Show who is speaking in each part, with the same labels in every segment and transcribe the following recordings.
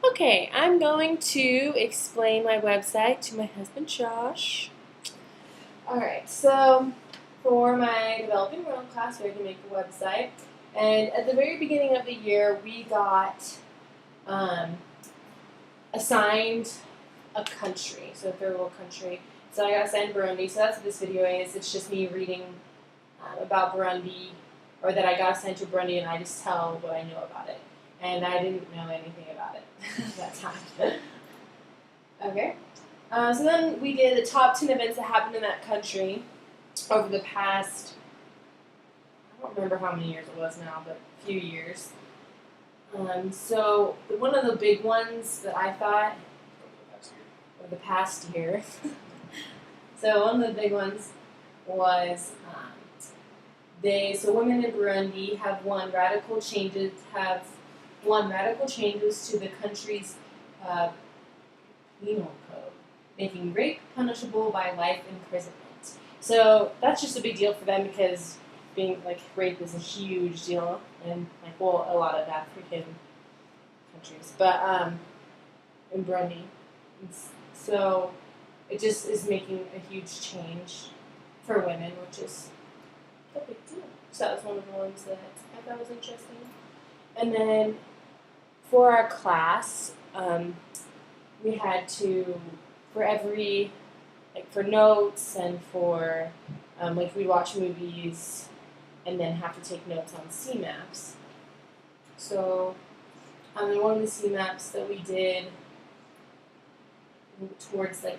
Speaker 1: Okay, I'm going to explain my website to my husband Josh. Alright, so for my developing world class, we had to make a website. And at the very beginning of the year, we got um, assigned a country, so a third world country. So I got assigned Burundi, so that's what this video is. It's just me reading about Burundi, or that I got assigned to Burundi, and I just tell what I know about it. And I didn't know anything about it at that time. Okay. So then we did the top 10 events that happened in that country over the past, I don't remember how many years it was now, but a few years. So one of the big ones that I thought over the past year, so one of the big ones was women in Burundi have won radical changes to the country's penal code, making rape punishable by life imprisonment. So that's just a big deal for them because being rape is a huge deal in a lot of African countries, but in Burundi, so it just is making a huge change for women, which is a big deal. So that was one of the ones that I thought was interesting. And then for our class, we had to, for notes and for, we'd watch movies and then have to take notes on CMAPs. So, one of the CMAPs that we did towards the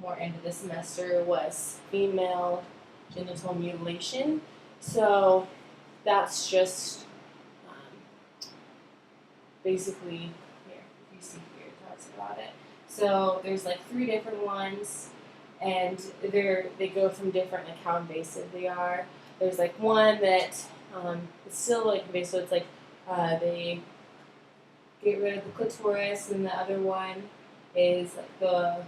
Speaker 1: more end of the semester was female genital mutilation. So that's just basically here. If you see here, it talks about it. So there's 3 different ones, and they go from different how invasive they are. There's one that it's still invasive. So it's they get rid of the clitoris, and the other one is the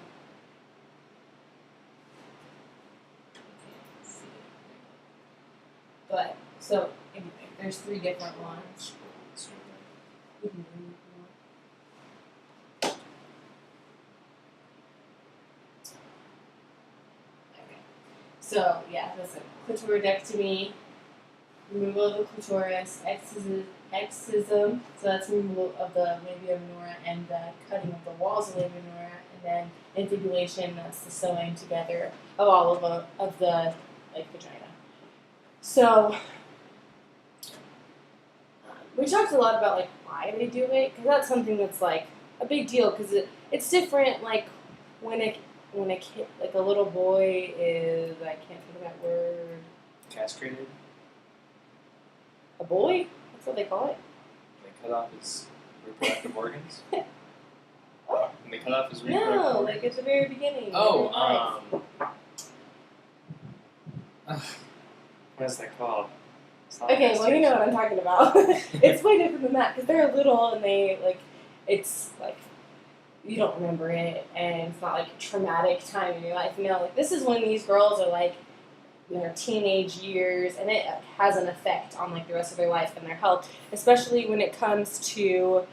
Speaker 1: But, so, anyway, there's 3 different ones. Okay. So, yeah, that's a clitoridectomy, removal of the clitoris, excision, so that's removal of the labia minora and the cutting of the walls of the labia minora, and then infibulation, that's the sewing together of all of the vagina. So, we talked a lot about why they do it, because that's something that's a big deal, because it's different when a kid, a little boy is, I can't think of that word.
Speaker 2: Castrated?
Speaker 1: A boy? That's what they call it.
Speaker 2: They cut off his reproductive organs?
Speaker 1: What?
Speaker 2: When they cut off his reproductive
Speaker 1: No,
Speaker 2: organs?
Speaker 1: at the very beginning.
Speaker 2: What's that called?
Speaker 1: Okay, well, you know what I'm talking about. It's way different than that, because they're little and they, it's, you don't remember it, and it's not, a traumatic time in your life. This is when these girls are, in their teenage years, and it has an effect on, the rest of their life and their health, especially when it comes to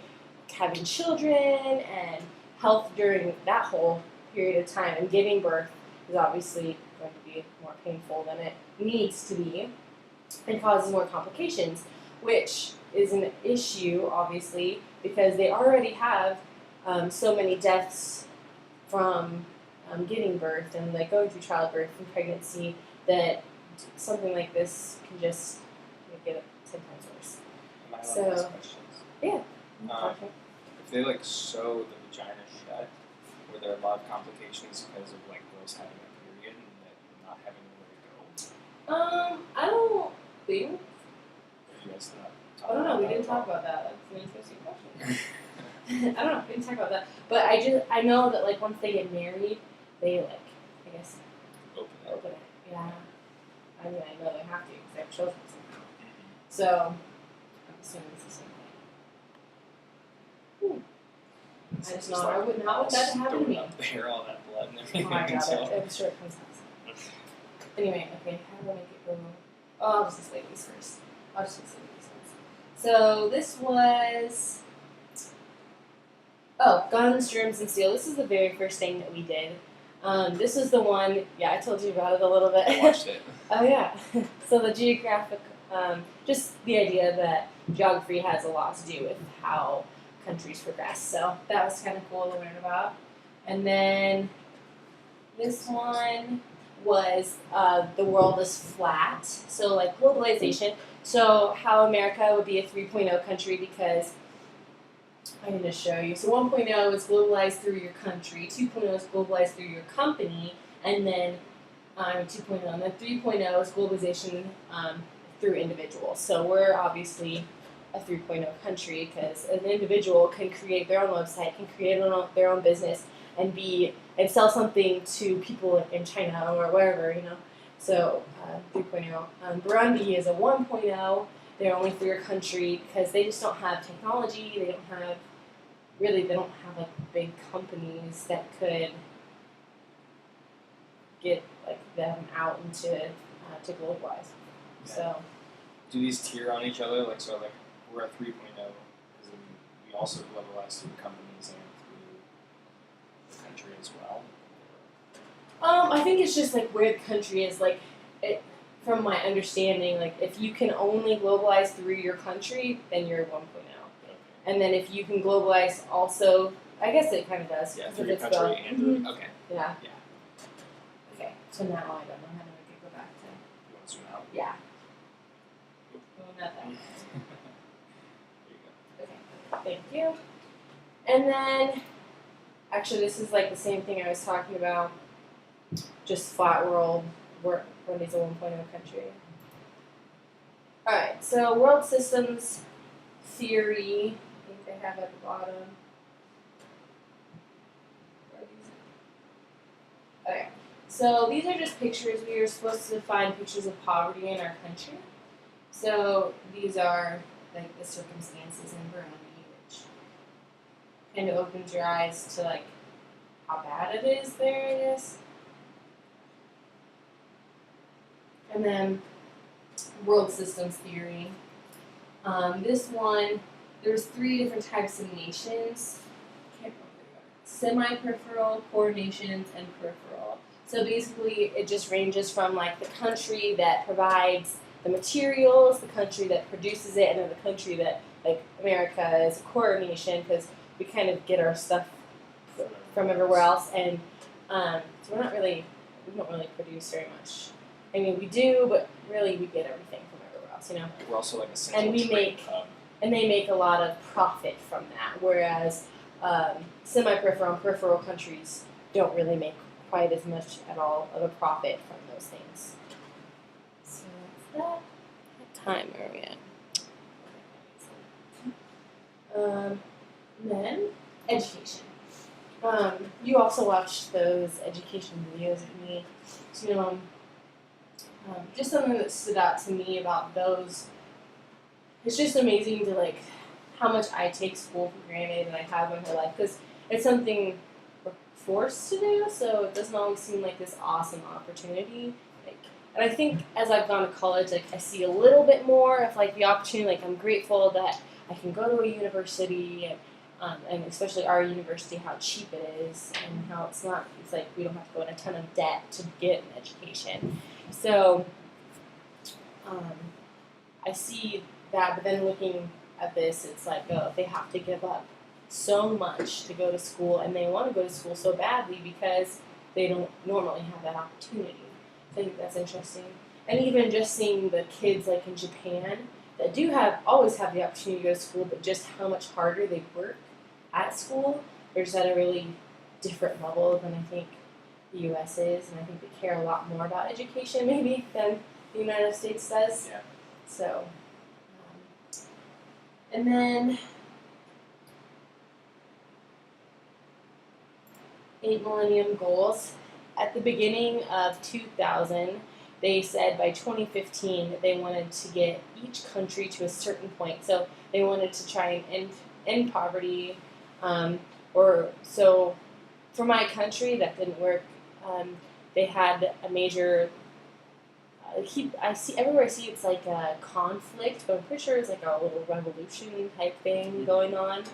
Speaker 1: having children and health during that whole period of time. And giving birth is obviously going to be more painful than it needs to be, and causes more complications, which is an issue, obviously, because they already have so many deaths from giving birth and going through childbirth and pregnancy, that something like this can just make it 10 times worse.
Speaker 2: Am I allowed to ask questions?
Speaker 1: Yeah.
Speaker 2: If they sew the vagina shut, were there a lot of complications because of girls having a period and not having nowhere to go?
Speaker 1: I don't think.
Speaker 2: You guys not
Speaker 1: I don't know. We didn't talk about that. That's an interesting question. I don't know. We didn't talk about that. But I know that once they get married, they I guess open it. Yeah. I know they have to because they have children somehow. So I'm assuming it's the same thing. I just know I would not want that to happen to me.
Speaker 2: Up there, all that blood and everything.
Speaker 1: Oh my god, I'm sure it comes out. Anyway, okay, how do I make it go? Oh, I'll just display these first. I'll just display these ones. So this was Oh, guns, germs, and steel. This is the very first thing that we did. This is the one, yeah, I told you about it a little bit.
Speaker 2: I watched it.
Speaker 1: Oh, yeah. So the geographic, just the idea that geography has a lot to do with how countries progress. So that was kind of cool to learn about. And then this one was the world is flat. So, like globalization. So, how America would be a 3.0 country because I need to show you. So 1.0 is globalized through your country, 2.0 is globalized through your company, and then 2.0. And then 3.0 is globalization through individuals. So we're obviously a 3.0 country because an individual can create their own website, can create their own business, and sell something to people in China or wherever, you know. So 3.0. Burundi is a 1.0. They're only through a country because they just don't have technology. They don't have like big companies that could get like them out into to globalize.
Speaker 2: Yeah.
Speaker 1: So
Speaker 2: do these tier on each other? Like so, like we're at 3.0 because we also globalize through companies and through the country as well.
Speaker 1: I think it's just like where the country is. Like it, from my understanding, like if you can only globalize through your country, then you're 1.0.
Speaker 2: Okay.
Speaker 1: And then if you can globalize also, I guess it kind of does.
Speaker 2: Yeah,
Speaker 1: 'cause
Speaker 2: through
Speaker 1: if
Speaker 2: your
Speaker 1: it's
Speaker 2: country
Speaker 1: both.
Speaker 2: and through. Okay.
Speaker 1: Yeah.
Speaker 2: Yeah.
Speaker 1: Okay. So now I don't know how to make it go back to.
Speaker 2: You want to zoom out?
Speaker 1: Yeah. Oh, not that.
Speaker 2: There you go.
Speaker 1: Okay. Thank you. And then, actually, this is like the same thing I was talking about. Just flat world. Wendy's a 1.0 country. Alright, so world systems theory, I think they have at the bottom. Okay, so these are just pictures. We are supposed to find pictures of poverty in our country. So these are like the circumstances in Burundi, which kind of opens your eyes to like how bad it is there, I guess. And then world systems theory. This one, there's 3 different types of nations. Semi-peripheral, core nations, and peripheral. So basically, it just ranges from like the country that provides the materials, the country that produces it, and then the country that, like America, is a core nation because we kind of get our stuff from everywhere else, and so we don't really produce very much. I mean, we do, but really we get everything from everywhere else, you know.
Speaker 2: We're also like a central
Speaker 1: And we
Speaker 2: trade
Speaker 1: make,
Speaker 2: hub.
Speaker 1: and they make a lot of profit from that, whereas semi-peripheral and peripheral countries don't really make quite as much at all of a profit from those things. So that's that. What time are we at? Then education. You also watched those education videos with me. So, just something that stood out to me about those. It's just amazing to like how much I take school for granted and I have in my life because it's something we're forced to do. So it doesn't always seem like this awesome opportunity. Like, and I think as I've gone to college, like I see a little bit more of like the opportunity. Like I'm grateful that I can go to a university and especially our university, how cheap it is and how it's like we don't have to go in a ton of debt to get an education. So I see that, but then looking at this, it's like, oh, they have to give up so much to go to school, and they want to go to school so badly because they don't normally have that opportunity. So I think that's interesting. And even just seeing the kids like in Japan that do always have the opportunity to go to school, but just how much harder they work at school, they're just at a really different level than I think the U.S. is, and I think they care a lot more about education maybe than the United States does.
Speaker 2: Yeah.
Speaker 1: So, and then 8 Millennium Goals. At the beginning of 2000, they said by 2015 that they wanted to get each country to a certain point. So they wanted to try and end poverty. So for my country, that didn't work. They had a major. I see everywhere I see it's like a conflict, but I'm pretty sure it's like a little revolution type thing going on.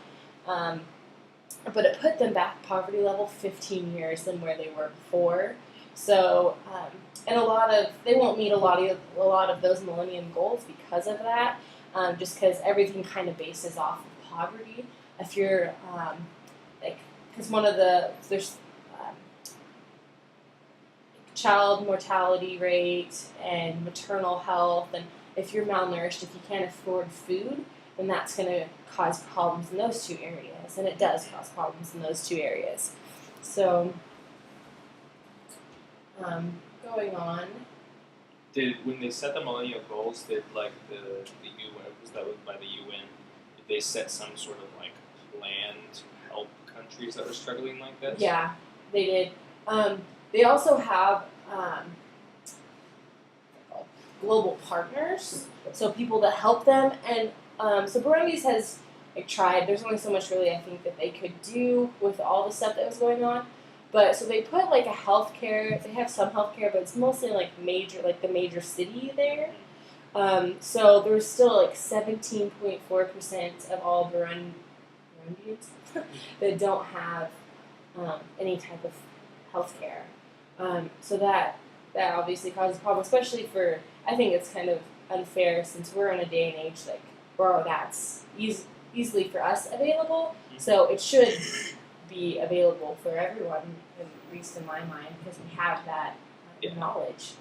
Speaker 1: but it put them back poverty level 15 years than where they were before. So, and they won't meet a lot of those Millennium Goals because of that. Just because everything kind of bases off of poverty. If you're because there's child mortality rate and maternal health, and if you're malnourished, if you can't afford food, then that's going to cause problems in those two areas, and it does cause problems in those two areas. So, going on.
Speaker 2: When they set the Millennium Goals, did like the UN, was that by the UN? Did they set some sort of like plan to help countries that were struggling like this?
Speaker 1: Yeah, they did. They also have global partners, so people that help them. And so Burundi's has tried. There's only so much really I think that they could do with all the stuff that was going on. But so they put like a healthcare. They have some healthcare, but it's mostly like the major city there. So there's still like 17.4% of all Burundians that don't have any type of healthcare. So that obviously causes a problem, especially for, I think it's kind of unfair since we're in a day and age like where that's easily for us available. So it should be available for everyone, at least in my mind, because we have that knowledge.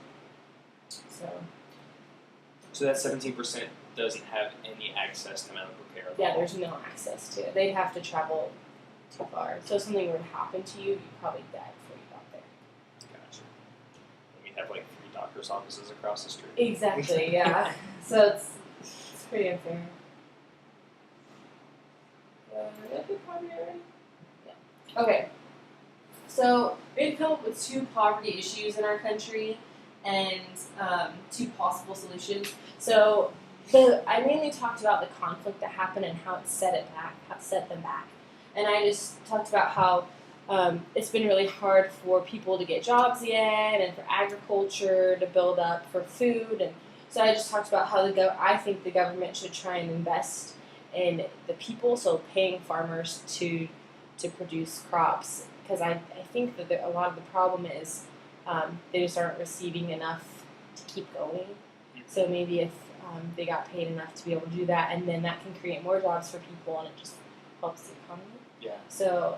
Speaker 2: So that 17% doesn't have any access to medical care at all?
Speaker 1: Yeah, there's no access to it. They'd have to travel too far. So if something were to happen to you, you'd probably die before you got there.
Speaker 2: Gotcha. We have like 3 doctor's offices across the street.
Speaker 1: Exactly, yeah. So it's pretty unfair. Okay. So we've come up with 2 poverty issues in our country and 2 possible solutions. So I mainly talked about the conflict that happened and how it set them back. And I just talked about how it's been really hard for people to get jobs again and for agriculture to build up for food. And so I just talked about how I think the government should try and invest in the people, so paying farmers to produce crops. Because I think that a lot of the problem is they just aren't receiving enough to keep going. So maybe if they got paid enough to be able to do that, and then that can create more jobs for people, and it just helps the economy.
Speaker 2: Yeah.
Speaker 1: So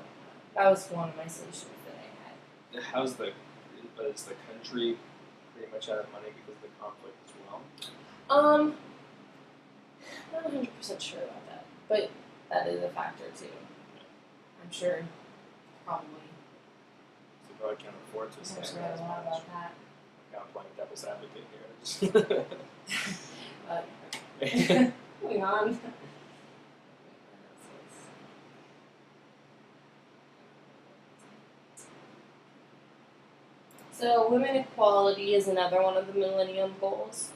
Speaker 1: that was one of my solutions that I had.
Speaker 2: Is the country pretty much out of money because of the conflict as well?
Speaker 1: I'm not 100% sure about that, but that is a factor too. I'm sure, probably.
Speaker 2: So probably can't afford to
Speaker 1: I'm
Speaker 2: spend
Speaker 1: sure
Speaker 2: as
Speaker 1: a lot
Speaker 2: much.
Speaker 1: about that.
Speaker 2: I'm playing devil's advocate here.
Speaker 1: Moving on. So, women equality is another one of the Millennium Goals.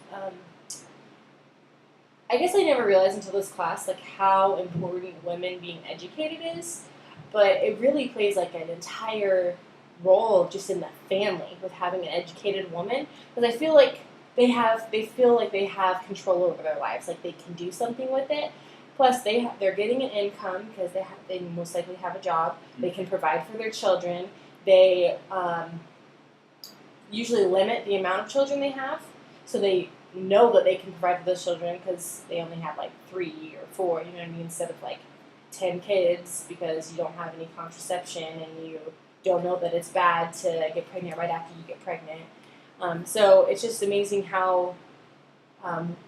Speaker 1: I guess I never realized until this class like how important women being educated is, but it really plays like an entire role just in the family with having an educated woman, because I feel like they feel like they have control over their lives, like they can do something with it. Plus, they're getting an income because they most likely have a job. They can provide for their children. They usually limit the amount of children they have, so they know that they can provide for those children because they only have like 3 or 4, you know what I mean, instead of like 10 kids, because you don't have any contraception and you don't know that it's bad to get pregnant right after you get pregnant. So it's just amazing how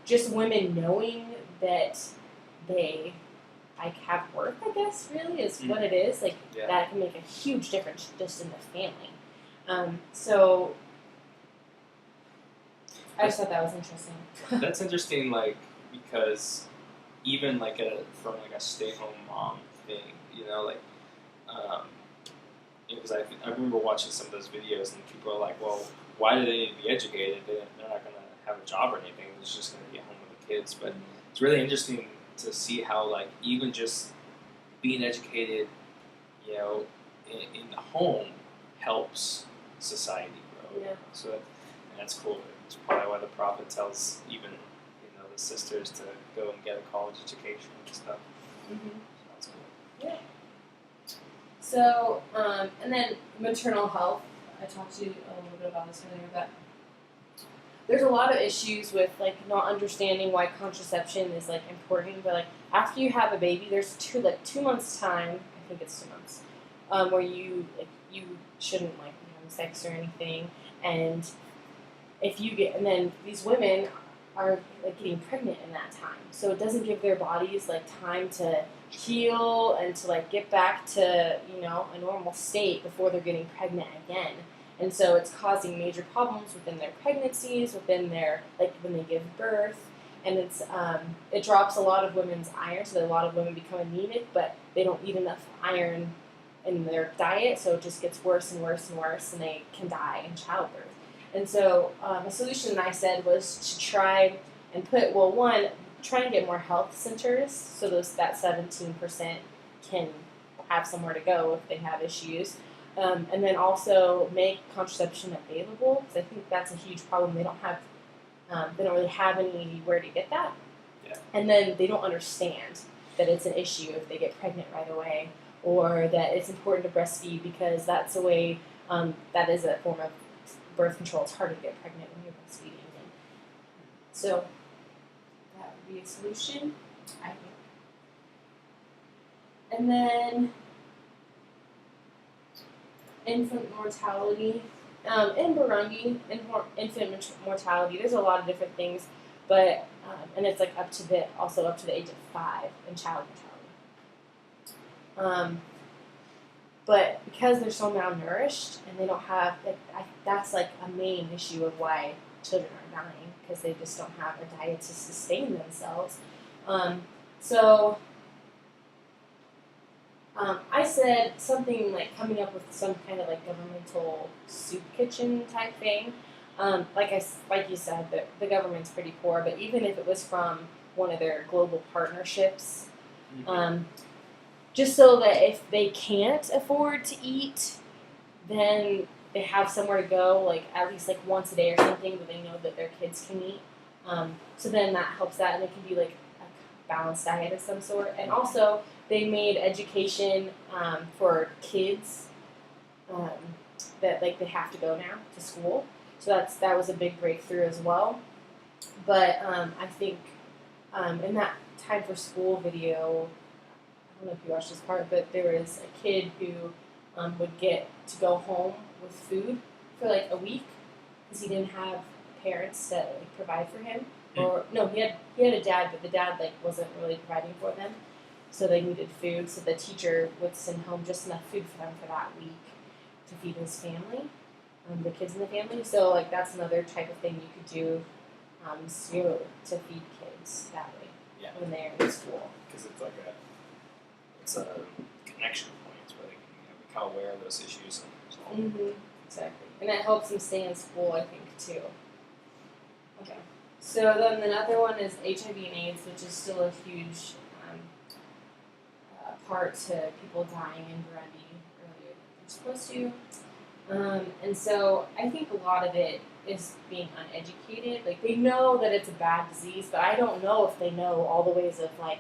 Speaker 1: just women knowing that they have worth, I guess, really is what it is. Like that can make a huge difference just in the family. So I just thought that was interesting.
Speaker 2: That's interesting, like, because even like from a stay-home mom thing, like, because I remember watching some of those videos and people are like, well, why do they need to be educated? They're not going to have a job or anything. They're just going to be at home with the kids. But it's really interesting to see how, like, even just being educated, in the home helps society grow.
Speaker 1: Yeah.
Speaker 2: So that's cool. It's probably why the prophet tells even the sisters to go and get a college education and stuff.
Speaker 1: Mm-hmm.
Speaker 2: So that's cool.
Speaker 1: Yeah. So, and then maternal health. I talked to you a little bit about this earlier, but there's a lot of issues with like not understanding why contraception is like important. But like after you have a baby, there's 2 months time. I think it's 2 months, where you shouldn't like be having sex or anything, and if you get, and then these women are like getting pregnant in that time, so it doesn't give their bodies like time to heal and to like get back to a normal state before they're getting pregnant again. And so it's causing major problems within their pregnancies, within their like when they give birth, and it drops a lot of women's iron, so that a lot of women become anemic, but they don't eat enough iron in their diet, so it just gets worse and worse and worse, and they can die in childbirth. And so a solution that I said was to try and try and get more health centers, so that 17% can have somewhere to go if they have issues. And then also make contraception available, because I think that's a huge problem. They don't really have anywhere to get that.
Speaker 2: Yeah.
Speaker 1: And then they don't understand that it's an issue if they get pregnant right away, or that it's important to breastfeed because that's a way, that is a form of birth control. It's hard to get pregnant when you're breastfeeding. So that would be a solution, I think. And then infant mortality. In Burundi, infant mortality, there's a lot of different things, but and it's like up to the age of 5 in child mortality. But because they're so malnourished and they don't have, that's like a main issue of why children are dying, because they just don't have a diet to sustain themselves. I said something like coming up with some kind of like governmental soup kitchen type thing. Like you said, the government's pretty poor, but even if it was from one of their global partnerships, just so that if they can't afford to eat, then they have somewhere to go, like at least like once a day or something, that they know that their kids can eat. So then that helps that, and it can be like a balanced diet of some sort. And also, they made education for kids that like they have to go now to school. So that was a big breakthrough as well. But I think in that Time for School video, I don't know if you watched this part, but there was a kid who would get to go home with food for like a week because he didn't have parents that like provide for him. Or no, he had a dad, but the dad like wasn't really providing for them, so they needed food. So the teacher would send home just enough food for them for that week to feed his family, the kids in the family. So like that's another type of thing you could do, to feed kids that way when they're in school.
Speaker 2: Because it's a connection point where they can become aware of those issues and solve them.
Speaker 1: Exactly, and that helps them stay in school, I think, too. Okay. So then another one is HIV and AIDS, which is still a huge part to people dying in Burundi earlier than they're supposed to. And so I think a lot of it is being uneducated. Like they know that it's a bad disease, but I don't know if they know all the ways of like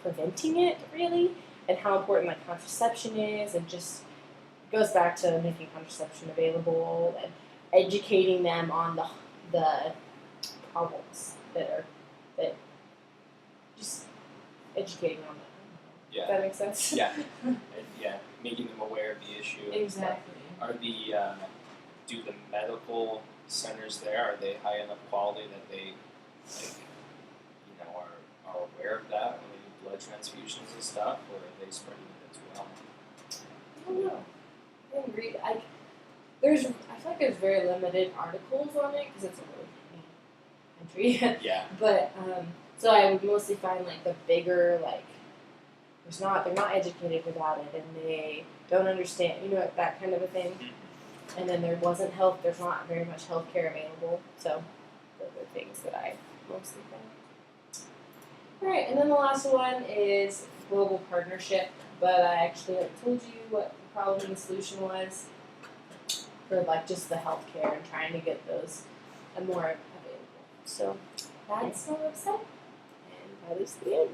Speaker 1: preventing it really, and how important like contraception is, and just goes back to making contraception available and educating them on the problems that just educating on them.
Speaker 2: Yeah.
Speaker 1: Does that make sense?
Speaker 2: Yeah. Yeah. Making them aware of the issue.
Speaker 1: Exactly.
Speaker 2: Are do the medical centers there, are they high enough quality that they are aware of that when they do blood transfusions and stuff, or are they spreading it as well?
Speaker 1: I don't know. I didn't read. I feel like there's very limited articles on it because it's a really tiny country.
Speaker 2: Yeah.
Speaker 1: But so I would mostly find like the bigger they're not educated about it, and they don't understand, that kind of a thing. And then there's not very much healthcare available. So those are things that I mostly found. All right, and then the last one is global partnership. But I actually told you what the problem and the solution was for like just the healthcare and trying to get those more available. So that's my website, and that is the end.